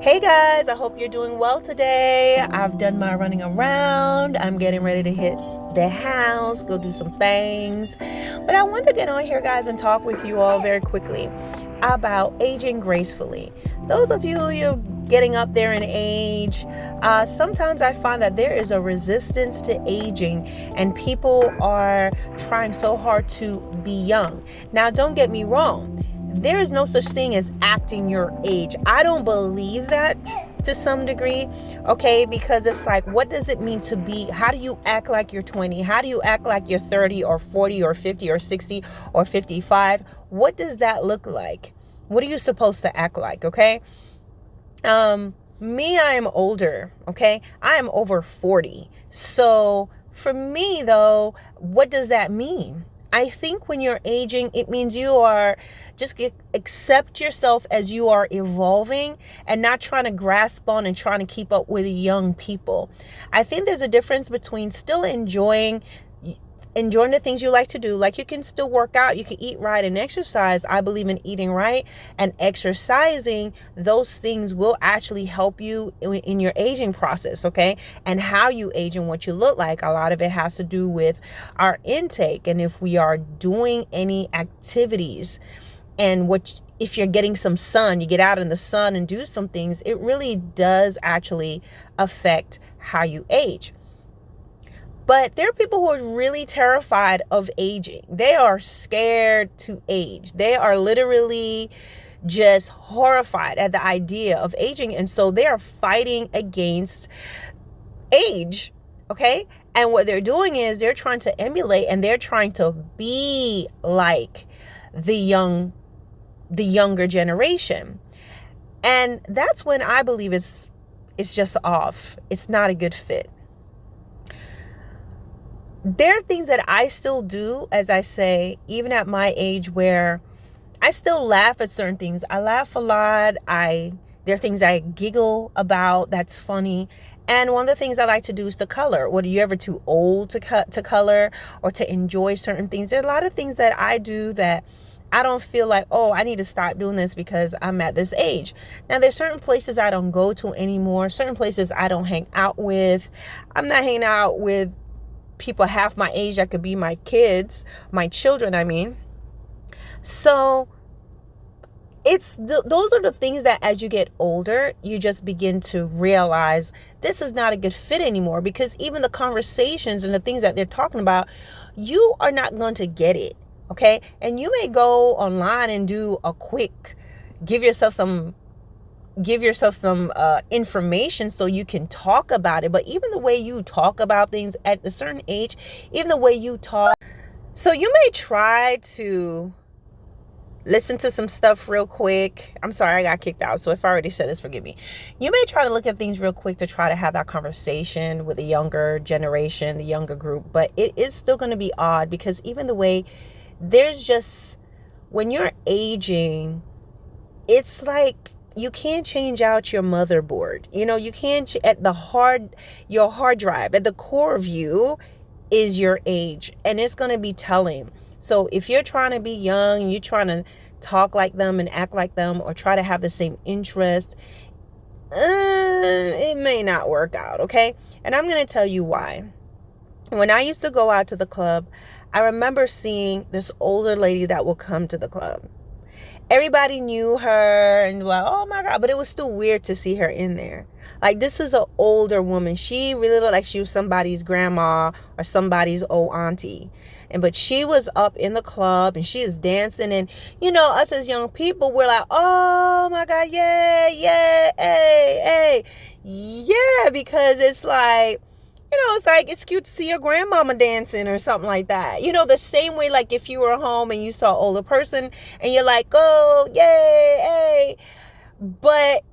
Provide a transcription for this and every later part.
Hey guys, I hope you're doing well today. I've done my running around. I'm getting ready to hit the house, go do some things. But I wanted to get on here, guys, and talk with you all very quickly about aging gracefully. Those of you who are getting up there in age, sometimes I find that there is a resistance to aging, and people are trying so hard to be young. Now, don't get me wrong. There is no such thing as acting your age. I don't believe that to some degree, okay? Because it's like, what does it mean to be? How do you act like you're 20? How do you act like you're 30 or 40 or 50 or 60 or 55? What does that look like? What are you supposed to act like, okay? Me, I am older, okay? I am over 40. So for me, though, what does that mean? I think when you're aging, it means you are accept yourself as you are evolving and not trying to grasp on and trying to keep up with young people. I think there's a difference between still enjoying the things you like to do. Like, you can still work out, you can eat right and exercise. I believe in eating right and exercising. Those things will actually help you in your aging process, okay? And how you age and what you look like. A lot of it has to do with our intake, and if we are doing any activities, and if you're getting some sun, you get out in the sun and do some things, it really does actually affect how you age. But there are people who are really terrified of aging. They are scared to age. They are literally just horrified at the idea of aging. And so they are fighting against age, okay? And what they're doing is they're trying to emulate and they're trying to be like the younger generation. And that's when I believe it's just off. It's not a good fit. There are things that I still do, as I say, even at my age, where I still laugh at certain things. I laugh a lot. There are things I giggle about that's funny. And one of the things I like to do is to color. Are you ever too old to color or to enjoy certain things? There are a lot of things that I do that I don't feel like, oh, I need to stop doing this because I'm at this age. Now, there's certain places I don't go to anymore. Certain places I don't hang out with. I'm not hanging out with people half my age that could be my children, I mean. So those are the things that as you get older, you just begin to realize this is not a good fit anymore, because even the conversations and the things that they're talking about, you are not going to get it, okay? And you may go online and do a quick, give yourself some information so you can talk about it. But even the way you talk about things at a certain age, even the way you talk, so you may try to listen to some stuff real quick. I'm sorry, I got kicked out, so if I already said this, forgive me. You may try to look at things real quick to try to have that conversation with the younger generation, the younger group, but it is still going to be odd, because even the way when you're aging, it's like you can't change out your motherboard. You can't your hard drive. At the core of you is your age, and it's going to be telling. So if you're trying to be young, you're trying to talk like them and act like them, or try to have the same interest, it may not work out, okay? And I'm going to tell you why. When I used to go out to the club, I remember seeing this older lady that will come to the club. Everybody knew her and like, oh my God, but it was still weird to see her in there. Like, this is an older woman. She really looked like she was somebody's grandma or somebody's old auntie. But she was up in the club and she is dancing. And, us as young people, we're like, oh my God, yeah, yeah, hey. Yeah, because it's like, it's cute to see your grandmama dancing or something like that. The same way, like if you were home and you saw an older person and you're like, oh, yay, hey. But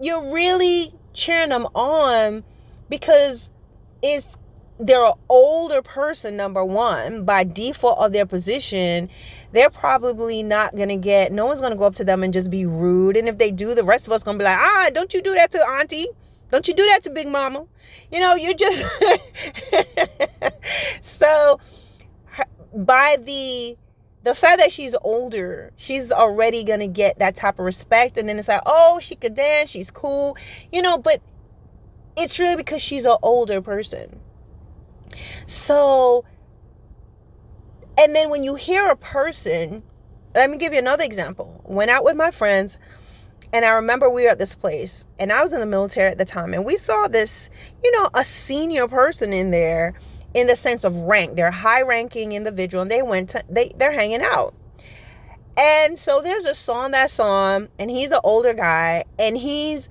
you're really cheering them on because they're an older person, number one. By default of their position, they're probably not going to no one's going to go up to them and just be rude. And if they do, the rest of us going to be like, don't you do that to auntie. Don't you do that to Big Mama. You're just... So by the the fact that she's older, she's already going to get that type of respect. And then it's like, oh, she could dance, she's cool, but it's really because she's an older person. So, and then when you hear a person, let me give you another example. Went out with my friends, and I remember we were at this place, and I was in the military at the time, and we saw this, a senior person in there, in the sense of rank. They're a high-ranking individual, and they're hanging out. And so there's a song that's on, and he's an older guy, and he's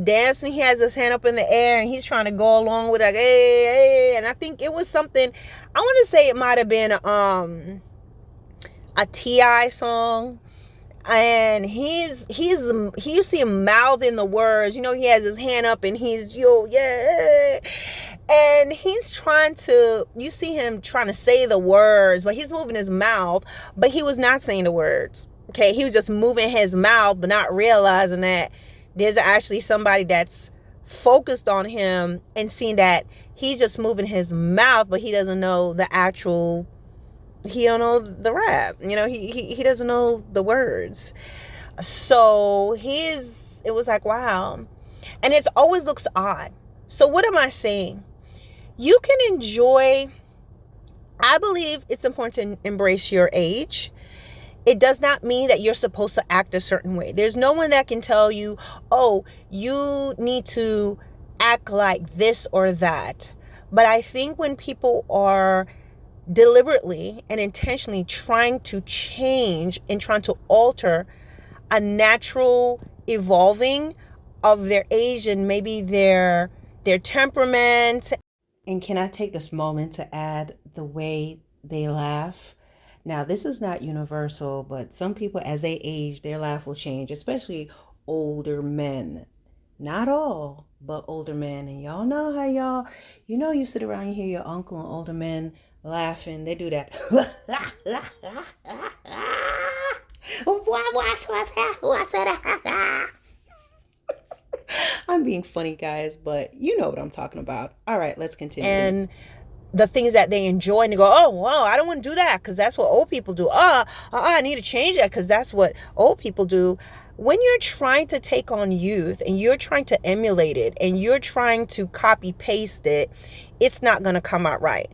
dancing, he has his hand up in the air, and he's trying to go along with, like, hey, and I think it was something, I want to say it might have been a T.I. song, and you see him mouthing the words, he has his hand up, and he's, yeah, and you see him trying to say the words, but he's moving his mouth, but he was not saying the words, okay? He was just moving his mouth, but not realizing that there's actually somebody that's focused on him and seeing that he's just moving his mouth, but he doesn't know he don't know the rap, he doesn't know the words. So it was like, wow. And it always looks odd. So what am I saying? You can enjoy, I believe it's important to embrace your age. It does not mean that you're supposed to act a certain way. There's no one that can tell you, oh, you need to act like this or that. But I think when people are deliberately and intentionally trying to change and trying to alter a natural evolving of their age and maybe their temperament. And can I take this moment to add the way they laugh? Now, this is not universal, but some people, as they age, their laugh will change, especially older men. Not all, but older men. And y'all know how you sit around, you hear your uncle and older men laughing. They do that. I'm being funny, guys, but you know what I'm talking about. All right, let's continue. And the things that they enjoy, and they go, oh, wow, I don't want to do that because that's what old people do. I need to change that because that's what old people do. When you're trying to take on youth and you're trying to emulate it and you're trying to copy paste it, it's not going to come out right.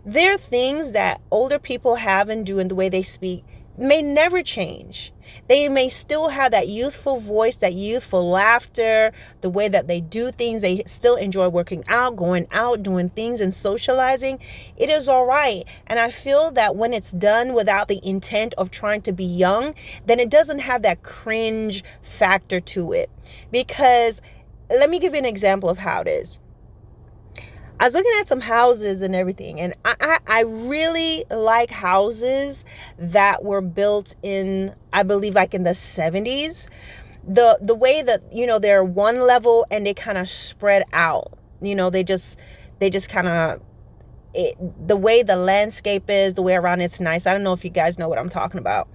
There are things that older people have and do in the way they speak may never change. They may still have that youthful voice, that youthful laughter, the way that they do things. They still enjoy working out, going out, doing things and socializing. It is all right. And I feel that when it's done without the intent of trying to be young, then it doesn't have that cringe factor to it. Because let me give you an example of how it is. I was looking at some houses and everything, and I really like houses that were built in, I believe, like in the 70s. The way that, they're one level and they kind of spread out. They just kind of, the way the landscape is, the way around it's nice. I don't know if you guys know what I'm talking about.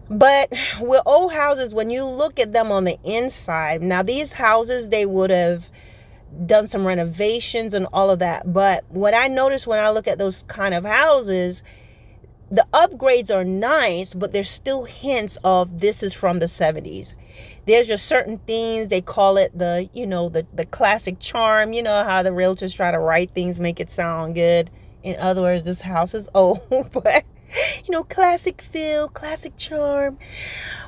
But with old houses, when you look at them on the inside, now these houses, they would have done some renovations and all of that. But what I notice when I look at those kind of houses, the upgrades are nice, but there's still hints of this is from the 70s. There's just certain things, they call it the classic charm. You know how the realtors try to write things, make it sound good. In other words, this house is old, but classic feel, classic charm.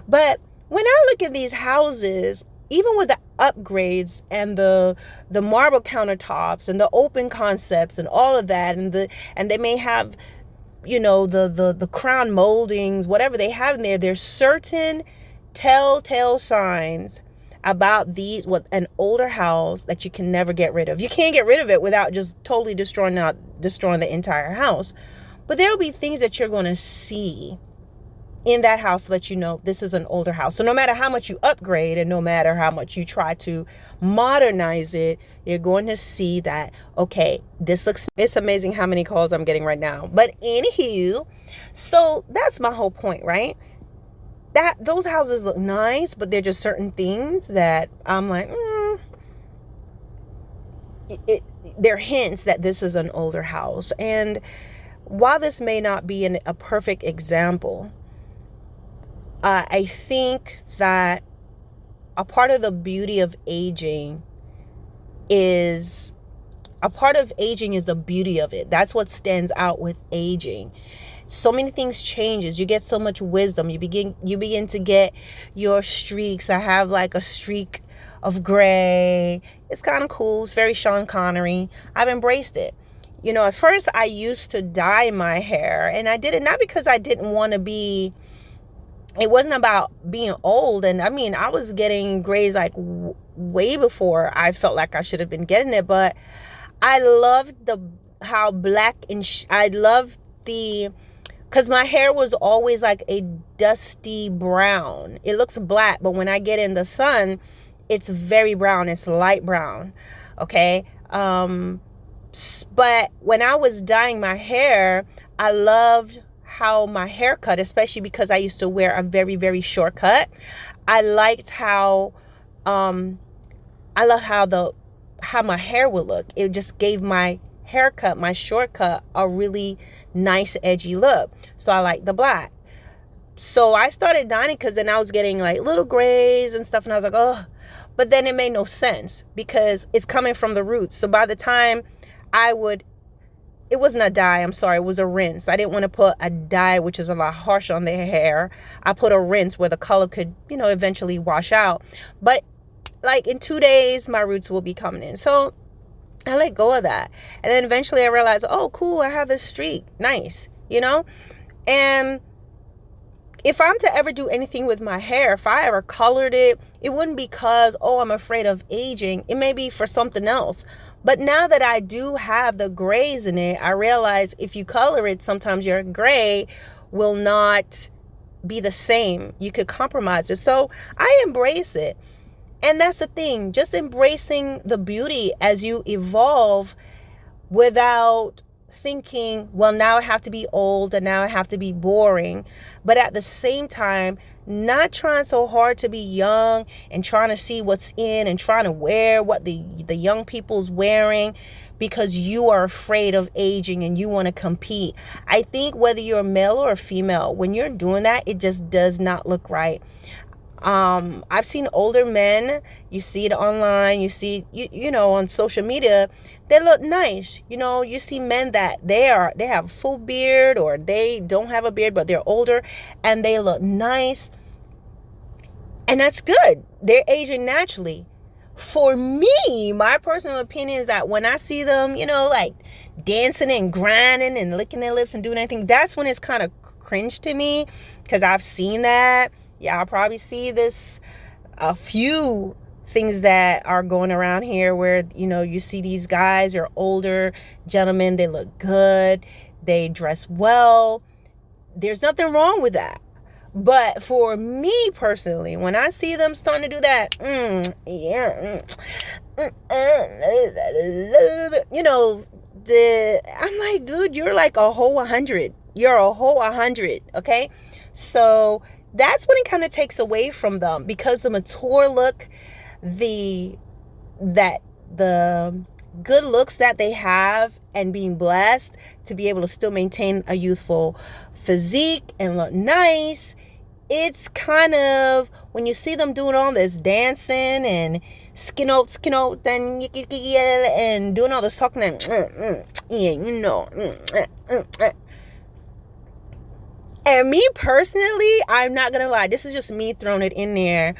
But when I look at these houses, even with the upgrades and the marble countertops and the open concepts and all of that, and they may have, the crown moldings, whatever they have in there, there's certain telltale signs about an older house that you can never get rid of. You can't get rid of it without just totally destroying the entire house. But there will be things that you're going to see in that house to let you know this is an older house. So no matter how much you upgrade and no matter how much you try to modernize it, you're going to see that, okay, it's amazing how many calls I'm getting right now. But anywho, so that's my whole point, right? That those houses look nice, but they're just certain things that I'm like, they're hints that this is an older house. And while this may not be a perfect example, I think that a part of the beauty of aging is the beauty of it. That's what stands out with aging. So many things changes. You get so much wisdom. You begin to get your streaks. I have like a streak of gray. It's kind of cool. It's very Sean Connery. I've embraced it. At first I used to dye my hair, and I did it not because I didn't want to be, it wasn't about being old. And I mean, I was getting grays like way before I felt like I should have been getting it, but I loved how black and I loved because my hair was always like a dusty brown. It looks black, but when I get in the sun, it's very brown. It's light brown. Okay. But when I was dyeing my hair, I loved how my hair cut, especially because I used to wear a very, very short cut. I liked how, I love how my hair would look. It just gave my haircut, my shortcut, a really nice edgy look. So I like the black. So I started dyeing because then I was getting like little grays and stuff, and I was like, oh, but then it made no sense because it's coming from the roots. So by the time it wasn't a dye, I'm sorry, it was a rinse. I didn't want to put a dye, which is a lot harsh on their hair. I put a rinse where the color could, eventually wash out. But like in 2 days, my roots will be coming in. So I let go of that. And then eventually I realized, oh, cool, I have this streak. Nice, And if I'm to ever do anything with my hair, if I ever colored it, it wouldn't be because, oh, I'm afraid of aging. It may be for something else. But now that I do have the grays in it, I realize if you color it, sometimes your gray will not be the same. You could compromise it. So I embrace it. And that's the thing, just embracing the beauty as you evolve without thinking, well, now I have to be old and now I have to be boring. But at the same time, not trying so hard to be young and trying to see what's in and trying to wear what the young people's wearing because you are afraid of aging and you want to compete. I think whether you're a male or a female, when you're doing that, it just does not look right. I've seen older men, you see it online, you see, on social media, they look nice. You see men that they have a full beard or they don't have a beard, but they're older and they look nice. And that's good. They're aging naturally. For me, my personal opinion is that when I see them, like dancing and grinding and licking their lips and doing anything, that's when it's kind of cringe to me because I've seen that. Yeah, I'll probably see a few things that are going around here where, you see these guys are older gentlemen. They look good. They dress well. There's nothing wrong with that. But for me personally, when I see them starting to do that, I'm like, dude, you're like a whole 100. You're a whole 100. Okay. So that's when it kind of takes away from them because the mature look, the good looks that they have and being blessed to be able to still maintain a youthful physique and look nice. It's kind of when you see them doing all this dancing and skin out, and doing all this talking and And me personally, I'm not gonna lie, this is just me throwing it in there.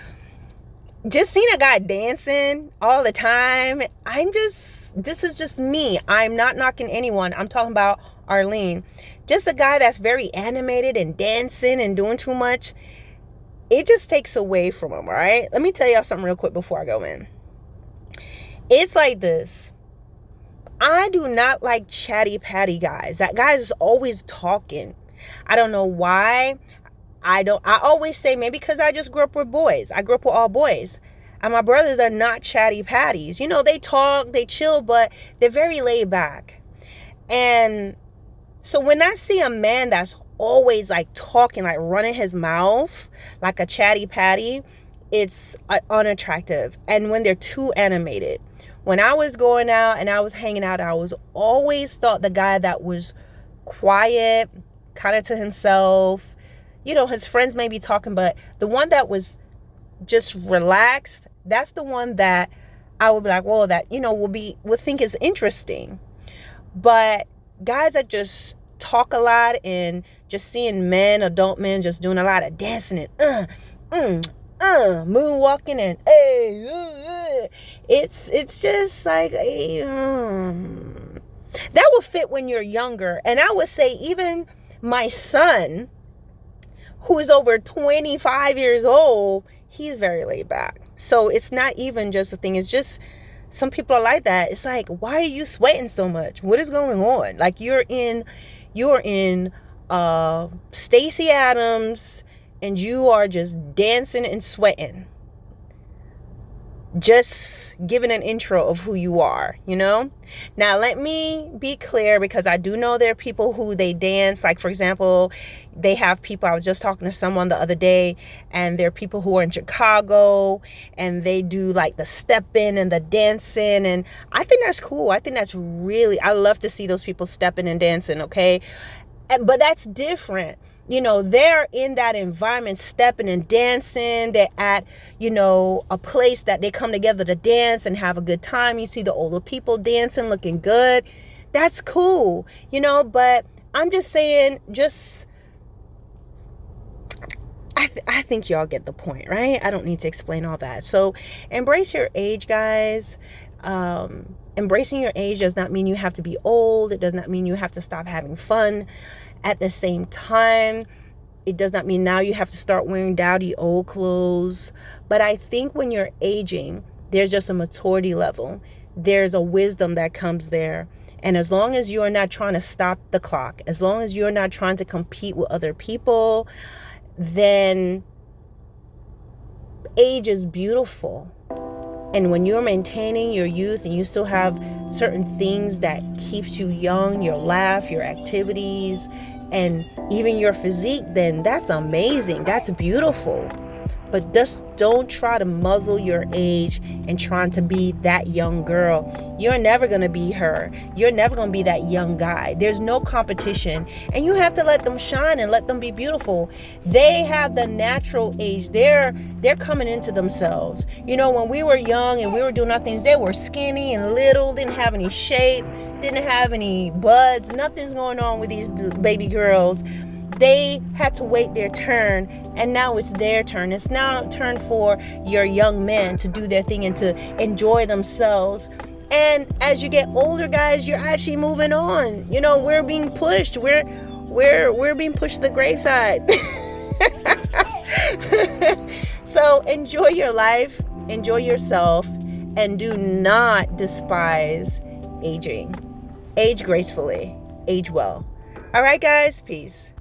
Just seeing a guy dancing all the time, this is just me. I'm not knocking anyone. I'm talking about Arlene. Just a guy that's very animated and dancing and doing too much. It just takes away from him, all right? Let me tell y'all something real quick before I go in. It's like this. I do not like chatty patty guys. That guy is always talking. I don't know why. I always say maybe because I just grew up with boys. I grew up with all boys. And my brothers are not chatty patties. They talk, they chill, but they're very laid back. And so when I see a man that's always like talking, like running his mouth like a chatty patty, it's unattractive. And when they're too animated. When I was going out and I was hanging out, I was always thought the guy that was quiet, kind of to himself. His friends may be talking, but the one that was just relaxed, that's the one that I would be like, well, that, will think is interesting. But guys that just talk a lot and just seeing adult men just doing a lot of dancing and moonwalking and it's just like that will fit when you're younger. And I would say even my son, who is over 25 years old, he's very laid back. So it's not even just a thing. It's just some people are like that. It's like, why are you sweating so much? What is going on? Like you're in Stacey Adams and you are just dancing and sweating. Just giving an intro of who you are, Now, let me be clear, because I do know there are people who they dance. Like, for example, they have people, I was just talking to someone the other day, and there are people who are in Chicago, and they do like the stepping and the dancing. And I think that's cool. I think that's I love to see those people stepping and dancing, okay? But that's different. They're in that environment, stepping and dancing. They're at, a place that they come together to dance and have a good time. You see the older people dancing, looking good. That's cool, but I'm just saying, I think y'all get the point, right? I don't need to explain all that. So embrace your age, guys. Embracing your age does not mean you have to be old. It does not mean you have to stop having fun. At the same time, it does not mean now you have to start wearing dowdy old clothes. But I think when you're aging, there's just a maturity level. There's a wisdom that comes there. And as long as you are not trying to stop the clock, as long as you're not trying to compete with other people, then age is beautiful. And when you're maintaining your youth and you still have certain things that keeps you young, your laugh, your activities, and even your physique, then that's amazing. That's beautiful. But just don't try to muzzle your age and trying to be that young girl. You're never going to be her. You're never going to be that young guy. There's no competition. And you have to let them shine and let them be beautiful. They have the natural age. They're coming into themselves. When we were young and we were doing our things, they were skinny and little, didn't have any shape, didn't have any buds. Nothing's going on with these baby girls. They had to wait their turn, and now it's their turn. It's now turn for your young men to do their thing and to enjoy themselves. And as you get older, guys, you're actually moving on. We're being pushed. We're being pushed to the graveside. So enjoy your life, enjoy yourself, and do not despise aging. Age gracefully, age well. All right, guys, peace.